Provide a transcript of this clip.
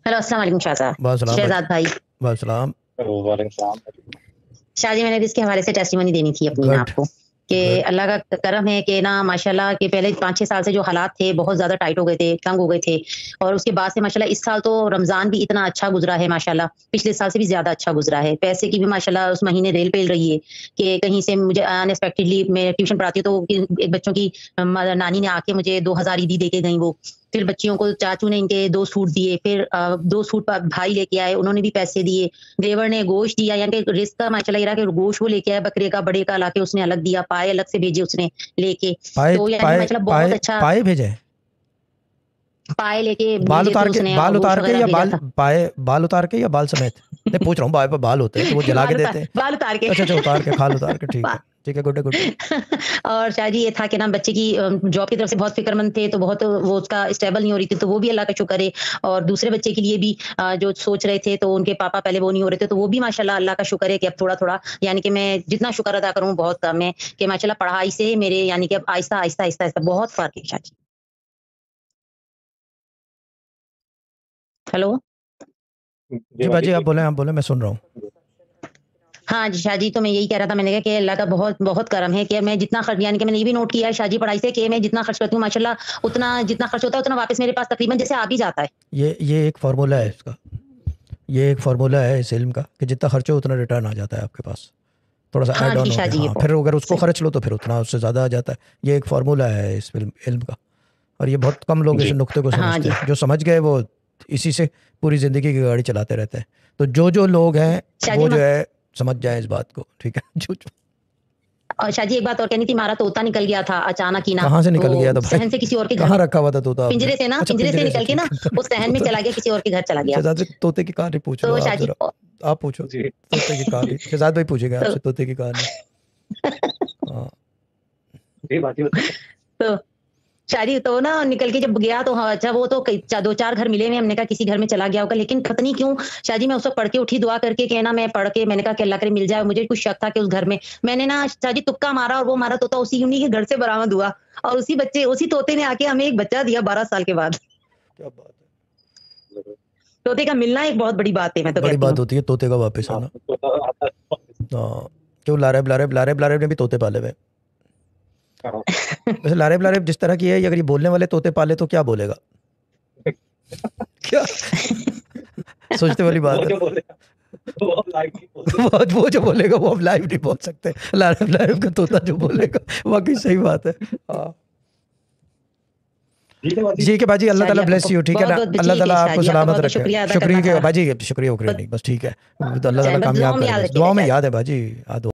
Hello, अस्सलाम वालेकुम शाह साहब, वालेकुम शहजाद भाई। सलाम। शाह जी, मैंने भी इसके हवाले से टेस्टिमनी देनी थी अपनी ना गुड आपको कि गुड। अल्लाह का करम है कि ना माशाल्लाह कि पहले 5-6 साल से जो हालात थे बहुत ज़्यादा टाइट हो गए थे, तंग हो गए थे और उसके बाद से माशाल्लाह इस साल तो रमज़ान भी इतना अच्छा गुज़रा है माशाल्लाह, पिछले साल से भी ज़्यादा अच्छा गुज़रा है। पैसे की भी माशाल्लाह उस महीने रेल-पेल रही है कि कहीं से मुझे अनएक्सपेक्टेडली मैं ट्यूशन पढ़ाती हूँ तो एक बच्चों की नानी ने आके मुझे 2000 ईदी दे के गईं वो। फिर बच्चियों को चाचू ने इनके 2 सूट दिए, फिर 2 सूट भाई लेके आए, उन्होंने भी पैसे दिए। देवर ने गोश्त दिया, यानी कि रिज़्क का माशाल्लाह ये रहा कि गोश्त वो लेके आया बकरे का, बड़े का लाके उसने अलग दिया, पाए अलग से भेजे उसने लेके। पाए तो यानी पाए माशाल्लाह बहुत पाए अच्छा पाए भेजे? पाए लेके भेजे थे उसने और बाल गोश्त उतार के वगैरह या भेजा बाल था। पाए बाल उतार के या बाल समेत? नहीं, पूछ रहा हूँ, बाल पे बाल होते हैं तो वो जला के देते हैं। बाल उतार के। अच्छा अच्छा, उतार के, खाल उतार के, ठीक बा है ठीक है, गुड है गुड है। और शाह जी ये था कि ना बच्चे की जॉब की तरफ से बहुत फ़िक्रमंद थे, तो बहुत वो उसका स्टेबल नहीं हो रही थी, तो वो भी अल्लाह का शुक्र है और दूसरे बच्चे के लिए भी जो सोच रहे थे, तो उनके पापा पहले वो नहीं हो रहे थे, तो वो भी माशाल्लाह अल्लाह का शुक्र है कि अब थोड़ा-थोड़ा यानी कि मैं जितना शुक्र अदा करूँ बहुत कम है कि माशाल्लाह पढ़ाई से मेरे यानी कि अब आहिस्ता-आहिस्ता बहुत फ़र्क है शाह जी। हेलो? जी बाजी, आप बोलें, मैं सुन रहा हूँ। हाँ जी, शाह जी, तो मैं यही कह रहा था, मैंने कहा कि अल्लाह का बहुत बहुत करम है कि मैं जितना खर्च यानी कि मैंने ये भी नोट किया है शाह जी पढ़ाई से कि मैं जितना खर्च करती हूँ माशाल्लाह उतना जितना खर्च होता है उतना वापस मेरे पास तकरीबन जैसे आ भी जाता है। ये एक फार्मूला है इसका, ये एक फार्मूला है इस इल्म का कि जितना खर्च हो उतना रिटर्न आ जाता है आपके पास, थोड़ा सा हाँ ऐड ऑन जी, हो शाह गया। जी, ये हाँ, फिर बहुत अगर उसको सही। खर्च लो तो फिर उतना उससे ज़्यादा आ जाता है। ये एक फार्मूला है इस इल्म इल्म का, और ये बहुत कम लोग इस नुक्ते को हाँ समझते जी, हैं। जो समझ गए वो इसी से पूरी ज़िंदगी की गाड़ी चलाते रहते हैं। तो जो लोग हैं शाह जी वो जो है समझ जाए इस बात को, ठीक है। जो और शाह जी एक बात और कहनी थी, हमारा तोता निकल गया था अचानक ही ना, कहाँ से वो निकल गया था भाई? सहन से किसी और के घर कहाँ में रखा हुआ था तोता आपने? अच्छा, पिंजरे से पिंजरे से, निकल के ठीक ना है। वो सहन में तोता, चला गया, किसी और के घर चला गया। शहजाद भाई तोते की कहानी पूछ लो तो आप शाह जी जरा। आप पूछो तोते की कहानी, शहजाद भाई पूछेगा तो आपसे तोते की कहानी। हाँ। तो शाह जी तो ना निकल के जब गया तो हाँ, अच्छा वो तो कई 2-4 घर मिले हुए, हमने कहा किसी घर में चला गया होगा, लेकिन पता नहीं क्यों शाह जी मैं उस वक़्त पढ़ के उठी दुआ करके कि ना मैं पढ़ के मैंने कहा कि अल्लाह करे मिल जाए, मुझे कुछ शक था कि उस घर में मैंने ना शाह जी तुक्का मारा और वो हमारा तोता उसी उन्हीं के घर से बरामद हुआ और उसी तोते ने आके हमें एक बच्चा दिया 12 साल के बाद। क्या बात तोते का मिलना एक बहुत बड़ी बात है, है, मैं तो बड़ी कहती हूँ। बात होती है तोते का वापस आना। हाँ, क्यों लारेब लारेब ने भी तोते पाले हुए हैं। वैसे लारेब लारेब जिस तरह की है, अगर ये बोलने वाले तोते पाले तो क्या बोलेगा? क्या सोचते वाली बात है। वो जो बोलेगा वो हम लाइव नहीं बोल सकते। लाइव लाइव का तोता जो बोलेगा, वाकई सही बात है। हाँ, ठीक है बाजी, अल्लाह शाह जी ताला आपका ब्लेस यू, ठीक है ना? बहुत-बहुत अल्लाह ठीक है ताला शाह आपको जी, आपका सलामत बहुत-बहुत रखे। शुक्रिया अदा शुक्रिया करना के था। बाजी, शुक्रिया उक्रिया नहीं, बस ठीक है। तो अल्लाह अच्छा ताला बस दुआओं कामयाब में करे, याद बस दुआओं में रखिएगा शाह याद जी। है बाजी।